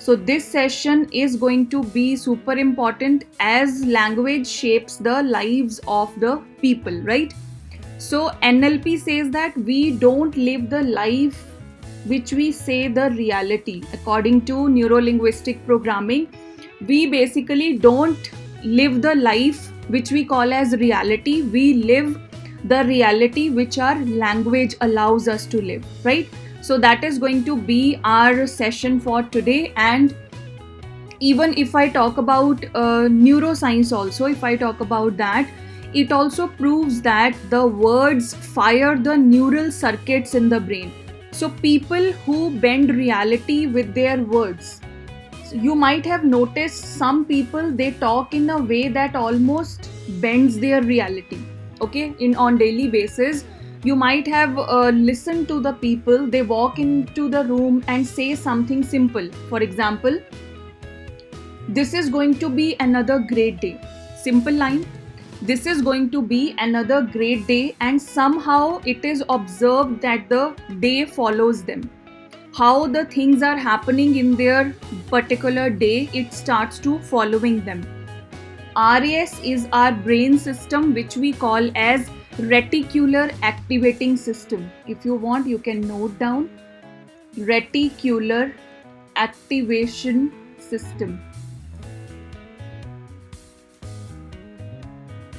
So this session is going to be super important as language shapes the lives of the people, right? So NLP says that we don't live the life which we say the reality. According to neuro-linguistic programming, we basically don't live the life which we call as reality. We live the reality which our language allows us to live, right? So that is going to be our session for today. And even if I talk about neuroscience also, if I talk about that, it also proves that the words fire the neural circuits in the brain. So people who bend reality with their words, you might have noticed some people, they talk in a way that almost bends their reality. Okay, in on daily basis, you might have listened to the people, they walk into the room and say something simple. For example, this is going to be another great day. Simple line. This is going to be another great day, and somehow it is observed that the day follows them. How the things are happening in their particular day, it starts to following them. RAS is our brain system, which we call as reticular activating system. If you want, you can note down reticular activation system.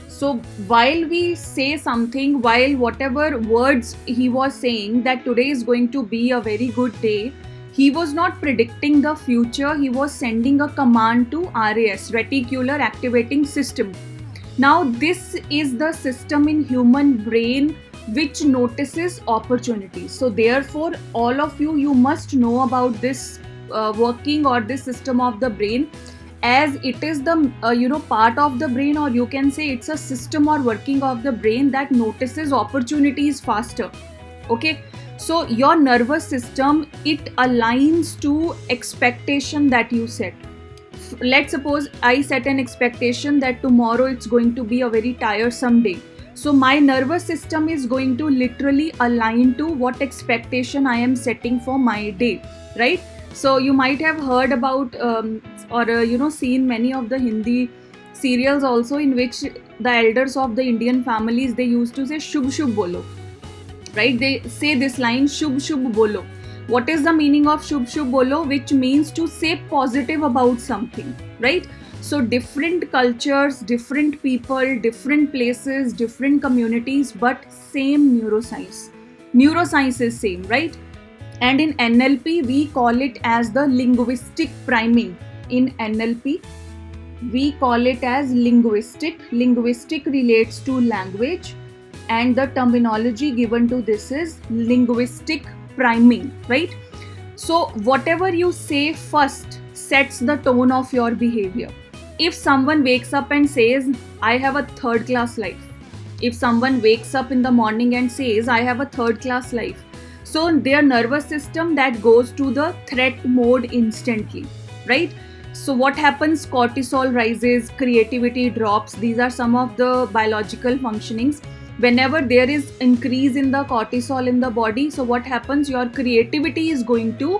So while we say something, while whatever words he was saying that today is going to be a very good day, he was not predicting the future, he was sending a command to RAS, reticular activating system. Now this is the system in human brain which notices opportunities. So therefore all of you must know about this working or this system of the brain, as it is the part of the brain, or you can say it's a system or working of the brain that notices opportunities faster. Okay, so your nervous system, it aligns to expectation that you set. Let's suppose I set an expectation that tomorrow it's going to be a very tiresome day, so my nervous system is going to literally align to what expectation I am setting for my day, right? So you might have heard about or seen many of the Hindi serials also, in which the elders of the Indian families, they used to say shubh shubh bolo, right? They say this line shubh shubh bolo. What is the meaning of shubh shubh bolo? Which means to say positive about something, right? So different cultures, different people, different places, different communities, but same neuroscience. Neuroscience is same, right? And in NLP, we call it as the linguistic priming. In NLP, we call it as linguistic. Linguistic relates to language, and the terminology given to this is linguistic priming, right? So whatever you say first sets the tone of your behavior. If someone wakes up and says, I have a third class life, if someone wakes up in the morning and says, I have a third class life, so their nervous system, that goes to the threat mode instantly, right? So what happens? Cortisol rises, creativity drops. These are some of the biological functionings. Whenever there is increase in the cortisol in the body, so what happens? Your creativity is going to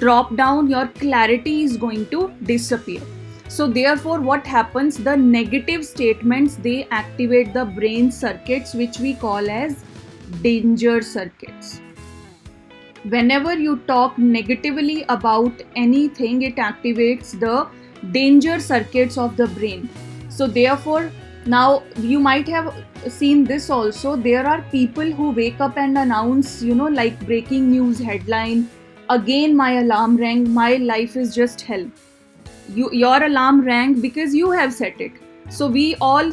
drop down, your clarity is going to disappear. So therefore what happens? The negative statements, they activate the brain circuits which we call as danger circuits. Whenever you talk negatively about anything, it activates the danger circuits of the brain. So therefore, now you might have seen this also. There are people who wake up and announce, like breaking news headline, again my alarm rang, my life is just hell. Your alarm rang because you have set it. So we all,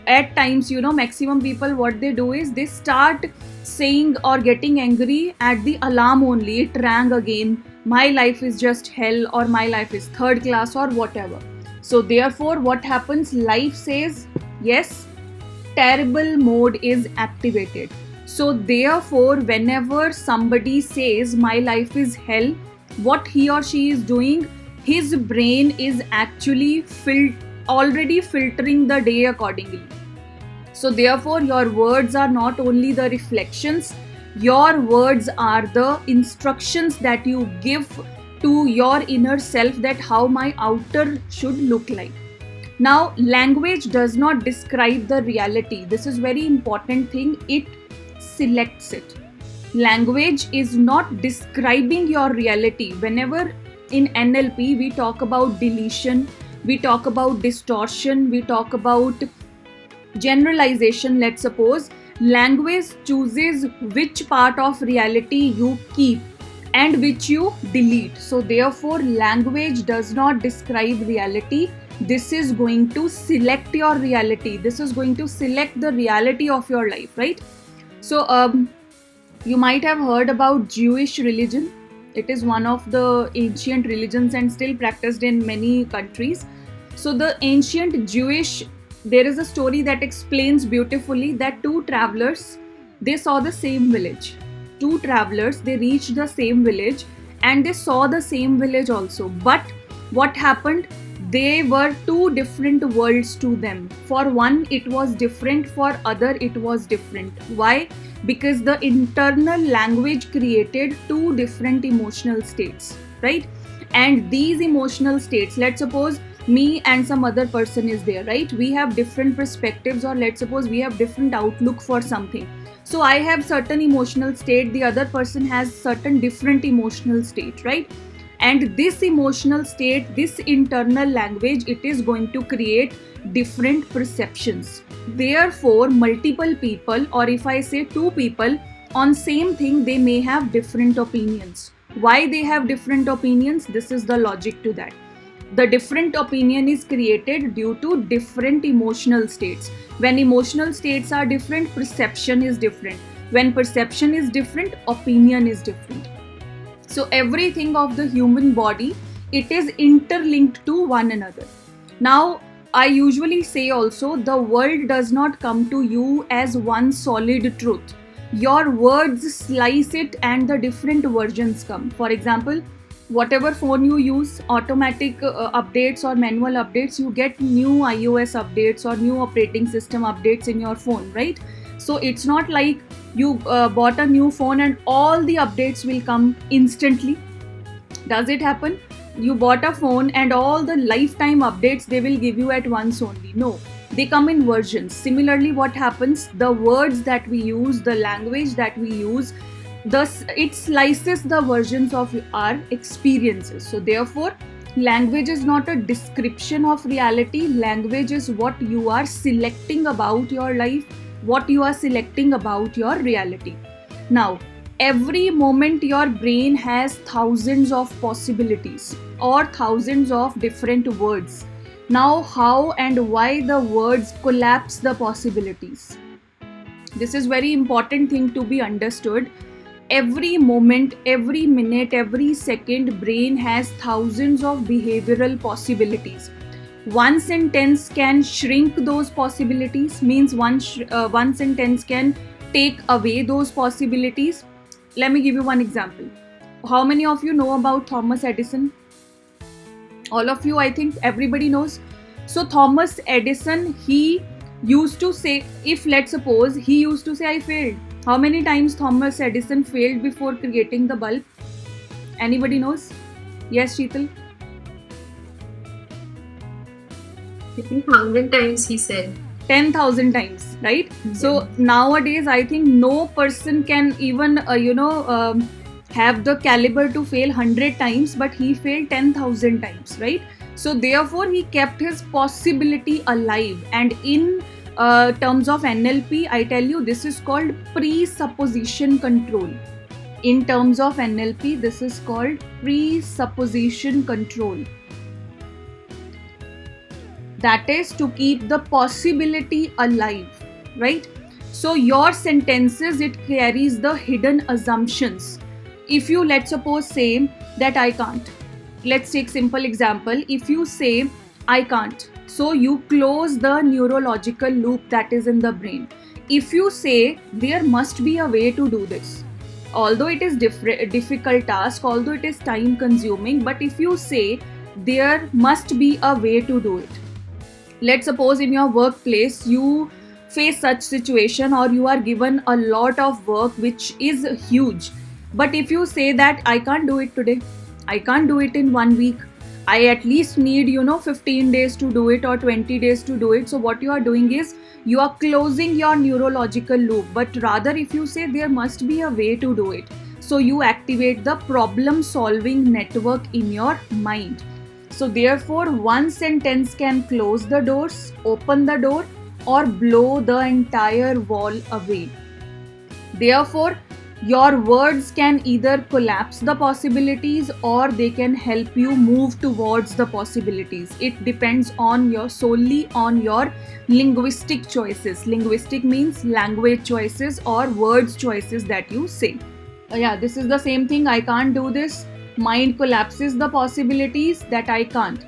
at times, maximum people, what they do is they start saying or getting angry at the alarm only. It rang again, my life is just hell, or my life is third class, or whatever. So therefore what happens? Life says yes, terrible mode is activated. So therefore whenever somebody says my life is hell, what he or she is doing, his brain is actually already filtering the day accordingly. So therefore your words are not only the reflections, your words are the instructions that you give to your inner self that how my outer should look like. Now, language does not describe the reality. This is very important thing. It selects it. Language is not describing your reality. Whenever in NLP we talk about deletion, we talk about distortion, we talk about generalization, let's suppose, language chooses which part of reality you keep and which you delete. So therefore, language does not describe reality. This is going to select your reality. This is going to select the reality of your life, right? So you might have heard about Jewish religion. It is one of the ancient religions and still practiced in many countries. So the ancient Jewish, there is a story that explains beautifully that two travelers, they saw the same village. Two travelers, they reached the same village and they saw the same village also. But what happened? They were two different worlds to them. For one, it was different. For other, it was different. Why? Because the internal language created two different emotional states, right? And these emotional states, let's suppose me and some other person is there, right? We have different perspectives, or let's suppose we have different outlook for something. So I have certain emotional state, the other person has certain different emotional state, right? And this emotional state, this internal language, it is going to create different perceptions. Therefore, multiple people, or if I say two people on same thing, they may have different opinions. Why they have different opinions? This is the logic to that. The different opinion is created due to different emotional states. When emotional states are different, perception is different. When perception is different, opinion is different. So everything of the human body, it is interlinked to one another. Now, I usually say also, the world does not come to you as one solid truth. Your words slice it and the different versions come. For example, whatever phone you use, automatic updates or manual updates, you get new iOS updates or new operating system updates in your phone, right? So it's not like you bought a new phone and all the updates will come instantly. Does it happen? You bought a phone and all the lifetime updates they will give you at once only. No, they come in versions. Similarly, what happens? The words that we use, the language that we use, thus it slices the versions of our experiences. So therefore, language is not a description of reality. Language is what you are selecting about your life, what you are selecting about your reality. Now, every moment your brain has thousands of possibilities or thousands of different words. Now, how and why the words collapse the possibilities? This is very important thing to be understood. Every moment, every minute, every second, brain has thousands of behavioral possibilities. One sentence can shrink those possibilities, means one sentence can take away those possibilities. Let me give you one example. How many of you know about Thomas Edison? All of you, I think everybody knows. So Thomas Edison, he used to say, if let's suppose he used to say, I failed. How many times Thomas Edison failed before creating the bulb? Anybody knows? Yes, Sheetal? I think 1,000 times he said. 10,000 times, right? Yeah. So nowadays, I think no person can even, have the caliber to fail 100 times, but he failed 10,000 times, right? So therefore, he kept his possibility alive. And in terms of NLP, I tell you, this is called presupposition control. In terms of NLP, this is called presupposition control. That is to keep the possibility alive, right? So your sentences, it carries the hidden assumptions. If you, let's suppose, say that I can't. Let's take simple example. If you say I can't, so you close the neurological loop that is in the brain. If you say there must be a way to do this, although it is difficult task, although it is time consuming, but if you say there must be a way to do it. Let's suppose in your workplace you face such situation, or you are given a lot of work which is huge, but if you say that I can't do it today, I can't do it in 1 week. I at least need 15 days to do it or 20 days to do it. So what you are doing is you are closing your neurological loop. But rather, if you say there must be a way to do it, so you activate the problem solving network in your mind. So therefore, one sentence can close the doors, open the door, or blow the entire wall away. Therefore, your words can either collapse the possibilities or they can help you move towards the possibilities. It depends on your solely on your linguistic choices. Linguistic means language choices or words choices that you say. Yeah, this is the same thing. I can't do this. Mind collapses the possibilities that I can't.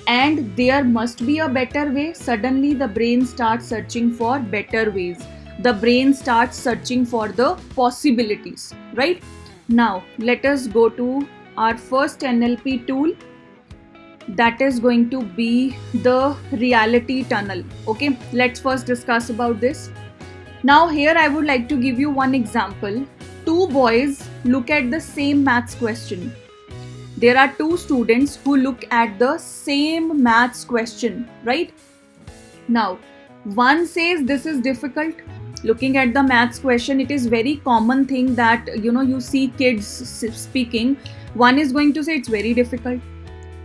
And there must be a better way. Suddenly, the brain starts searching for better ways. The brain starts searching for the possibilities, right? Now, let us go to our first NLP tool. That is going to be the reality tunnel. Okay, let's first discuss about this. Now, here I would like to give you one example. Two boys look at the same maths question. There are two students who look at the same maths question, right? Now, one says this is difficult. Looking at the maths question, it is very common thing that you see kids speaking. One is going to say it's very difficult.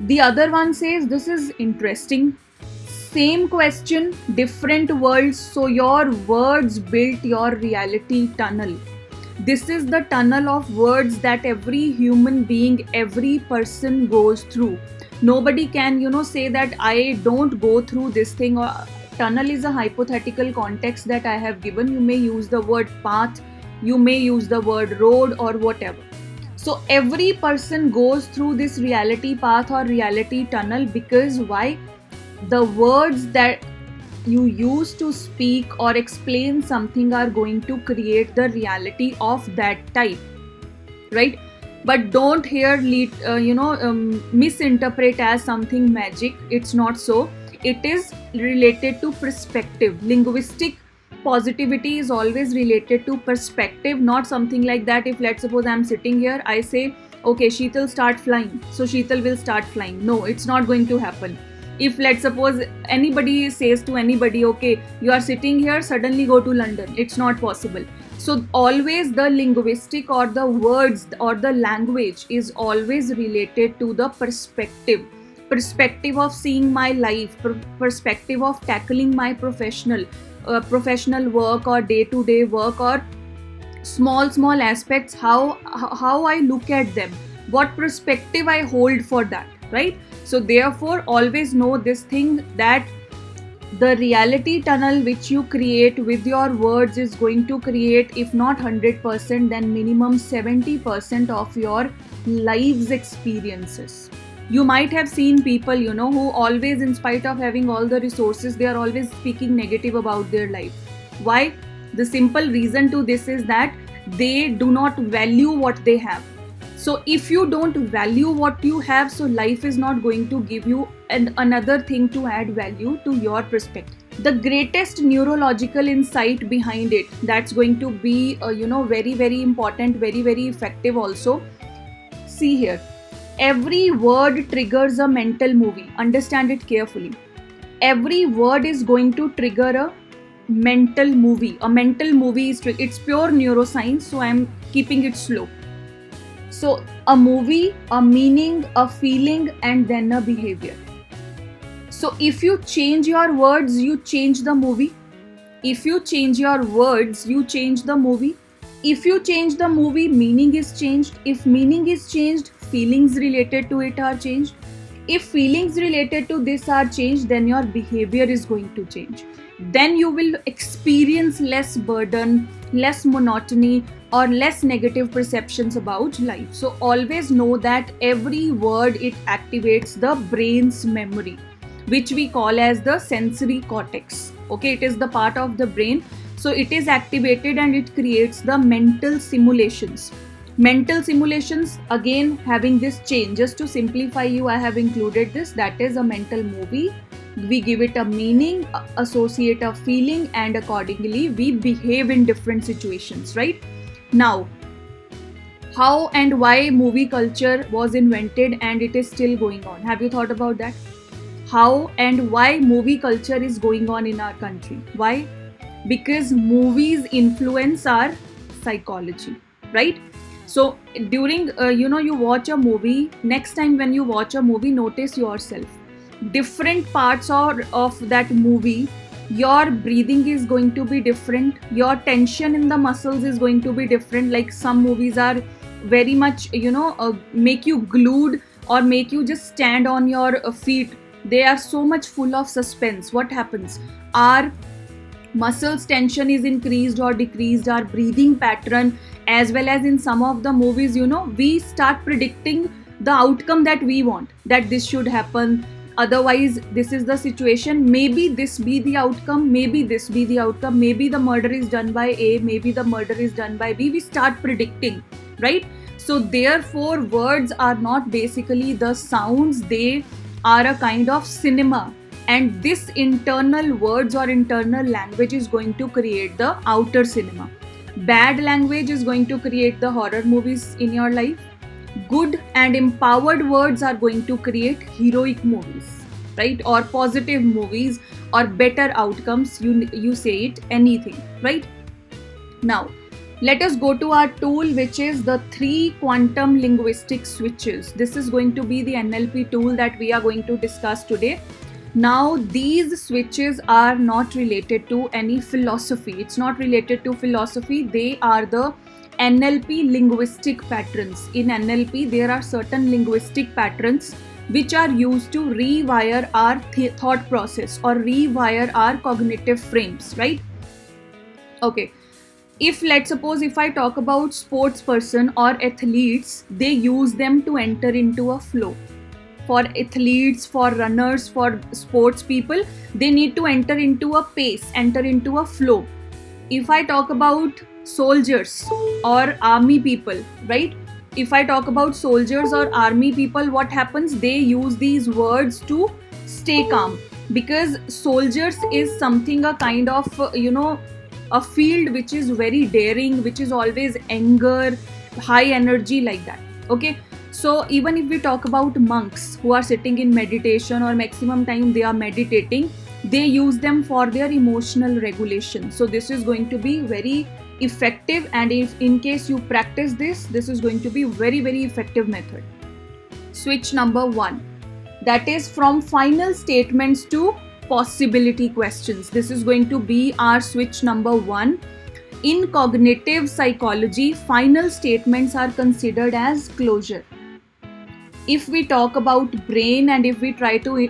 The other one says this is interesting. Same question, different worlds. So your words built your reality tunnel. This is the tunnel of words that every human being, every person goes through. Nobody can, say that I don't go through this thing. Or tunnel is a hypothetical context that I have given. You may use the word path, you may use the word road or whatever. So every person goes through this reality path or reality tunnel because why? The words that you use to speak or explain something are going to create the reality of that type, right? But don't here misinterpret as something magic. It's not so. It is related to perspective. Linguistic positivity is always related to perspective, not something like that. If let's suppose I'm sitting here, I say okay, Sheetal start flying, so Sheetal will start flying. No, it's not going to happen. If let's suppose anybody says to anybody, okay, you are sitting here, suddenly go to London, it's not possible. So always the linguistic or the words or the language is always related to the perspective of seeing my life, perspective of tackling my professional work or day-to-day work or small aspects, how I look at them, what perspective I hold for that, right? So therefore always know this thing, that the reality tunnel which you create with your words is going to create, if not 100%, then minimum 70% of your life's experiences. You might have seen people, who always, in spite of having all the resources, they are always speaking negative about their life. Why? The simple reason to this is that they do not value what they have. So if you don't value what you have, so life is not going to give you another thing to add value to your perspective. The greatest neurological insight behind it, that's going to be very, very important, very, very effective also. See here, every word triggers a mental movie. Understand it carefully. Every word is going to trigger a mental movie. A mental movie is it's pure neuroscience, so I'm keeping it slow. So a movie, a meaning, a feeling, and then a behavior. So if you change your words, you change the movie. If you change your words, you change the movie. If you change the movie, meaning is changed. If meaning is changed, feelings related to it are changed. If feelings related to this are changed, then your behavior is going to change. Then you will experience less burden, less monotony, or less negative perceptions about life. So always know that every word, it activates the brain's memory, which we call as the sensory cortex. Okay, it is the part of the brain. So it is activated and it creates the mental simulations. Mental simulations, again having this change. Just to simplify you, I have included this. That is a mental movie. We give it a meaning, associate a feeling, and accordingly we behave in different situations, right? Now, how and why movie culture was invented and it is still going on. Have you thought about that? How and why movie culture is going on in our country? Why? Because movies influence our psychology, right? So during you watch a movie, next time when you watch a movie, notice yourself, different parts of that movie, your breathing is going to be different, your tension in the muscles is going to be different. Like some movies are very much make you glued or make you just stand on your feet. They are so much full of suspense. What happens? Our muscles tension is increased or decreased, our breathing pattern, as well as in some of the movies, we start predicting the outcome that we want, that this should happen, otherwise this is the situation, maybe this be the outcome, maybe this be the outcome, maybe the murder is done by A, maybe the murder is done by B. We start predicting, right? So therefore words are not basically the sounds, they are a kind of cinema, and this internal words or internal language is going to create the outer cinema. Bad language is going to create the horror movies in your life. Good and empowered words are going to create heroic movies, right? Or positive movies or better outcomes. You say it, anything, right? Now let us go to our tool, which is the 3 quantum linguistic switches. This is going to be the NLP tool that we are going to discuss today. Now these switches are not related to any philosophy. It's not related to philosophy. They are the NLP linguistic patterns. In NLP, there are certain linguistic patterns which are used to rewire our thought process or rewire our cognitive frames, right? Okay. If let's suppose if I talk about sports person or athletes, they use them to enter into a flow. For athletes, for runners, for sports people, they need to enter into a pace, enter into a flow. If I talk about soldiers or army people, right? If I talk about soldiers or army people, what happens? They use these words to stay calm, because soldiers is something a kind of, a field which is very daring, which is always anger, high energy, like that. Okay. So even if we talk about monks who are sitting in meditation or maximum time they are meditating, they use them for their emotional regulation. So this is going to be very effective, and if in case you practice this is going to be very, very effective method. Switch number 1, that is from final statements to possibility questions. This is going to be our switch number 1. In cognitive psychology, final statements are considered as closure. If we talk about brain and if we try to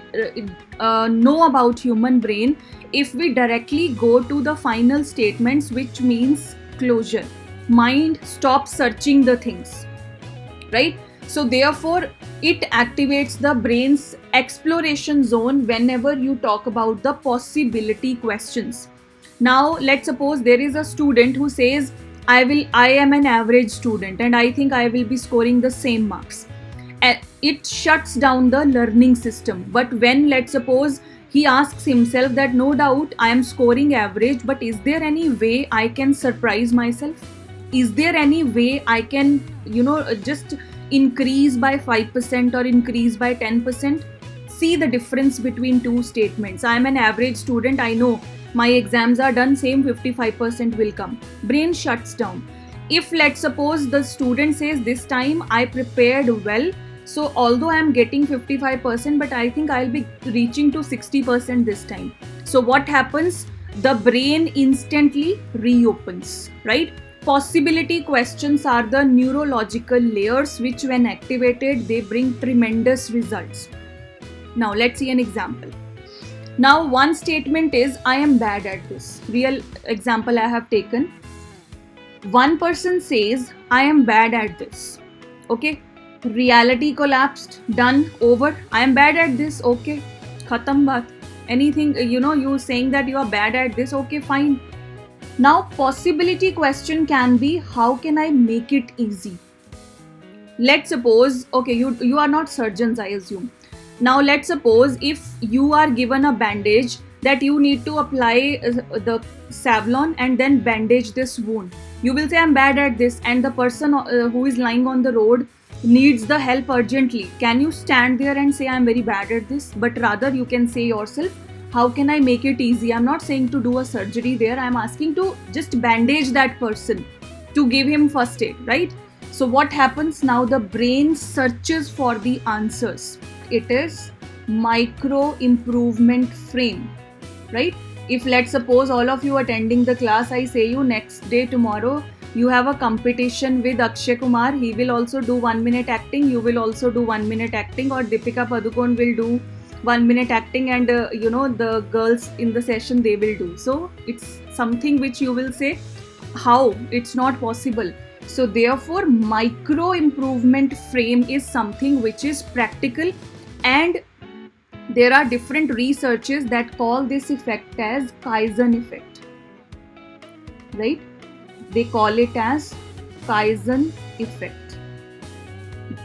know about human brain, if we directly go to the final statements, which means closure, mind stops searching the things, right? So therefore it activates the brain's exploration zone whenever you talk about the possibility questions. Now let's suppose there is a student who says, I am an average student and I think I will be scoring the same marks. It shuts down the learning system. But when let's suppose he asks himself that no doubt I am scoring average, but is there any way I can surprise myself? Is there any way I can just increase by 5% or increase by 10%? See the difference between two statements. I am an average student, I know my exams are done, same 55% will come. Brain shuts down. If let's suppose the student says this time I prepared well, so although I am getting 55%, but I think I'll be reaching to 60% this time. So what happens? The brain instantly reopens, right? Possibility questions are the neurological layers which when activated, they bring tremendous results. Now let's see an example. Now one statement is, I am bad at this. Real example I have taken. One person says, I am bad at this. Okay. Reality collapsed, done, over. I am bad at this, okay, khatam baat. Anything, you saying that you are bad at this, okay, fine. Now possibility question can be, how can I make it easy? Let's suppose, okay, you are not surgeons, I assume. Now let's suppose if you are given a bandage that you need to apply the Savlon and then bandage this wound. You will say I'm bad at this, and the person who is lying on the road needs the help urgently. Can you stand there and say I'm very bad at this? But rather you can say yourself, how can I make it easy? I'm not saying to do a surgery there. I'm asking to just bandage that person, to give him first aid, right? So what happens now? The brain searches for the answers. It is micro improvement frame, right? If let's suppose all of you attending the class, I say you next day tomorrow you have a competition with Akshay Kumar. He will also do 1 minute acting. You will also do 1 minute acting, or Deepika Padukone will do 1 minute acting, and the girls in the session, they will do. So it's something which you will say, how? It's not possible. So therefore, micro improvement frame is something which is practical, and there are different researches that call this effect as Kaizen effect, right? They call it as Kaizen effect.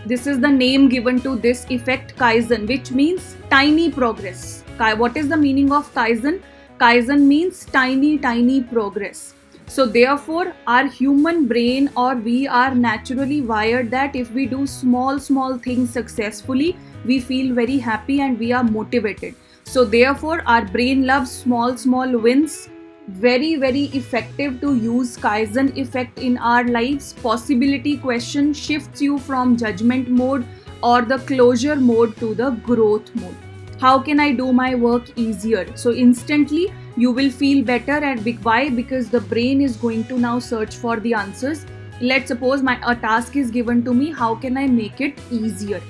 This is the name given to this effect, Kaizen, which means tiny progress. What is the meaning of Kaizen? Kaizen means tiny progress. So therefore, our human brain, or we are naturally wired that if we do small things successfully, we feel very happy and we are motivated. So therefore, our brain loves small wins. Very effective to use Kaizen effect in our lives. Possibility question shifts you from judgment mode or the closure mode to the growth mode. How can I do my work easier? So instantly you will feel better. And why? Because the brain is going to now search for the answers. Let's suppose a task is given to me. How can I make it easier?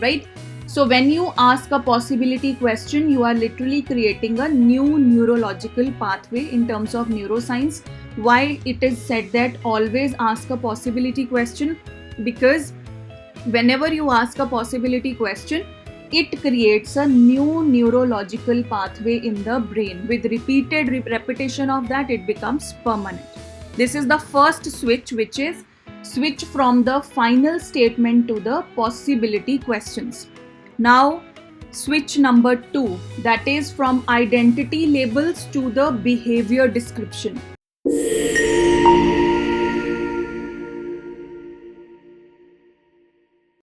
Right? So when you ask a possibility question, you are literally creating a new neurological pathway in terms of neuroscience. Why it is said that always ask a possibility question? Because whenever you ask a possibility question, it creates a new neurological pathway in the brain. With repeated repetition of that, it becomes permanent. This is the first switch, which is switch from the final statement to the possibility questions. Now, switch number 2, that is from identity labels to the behavior description.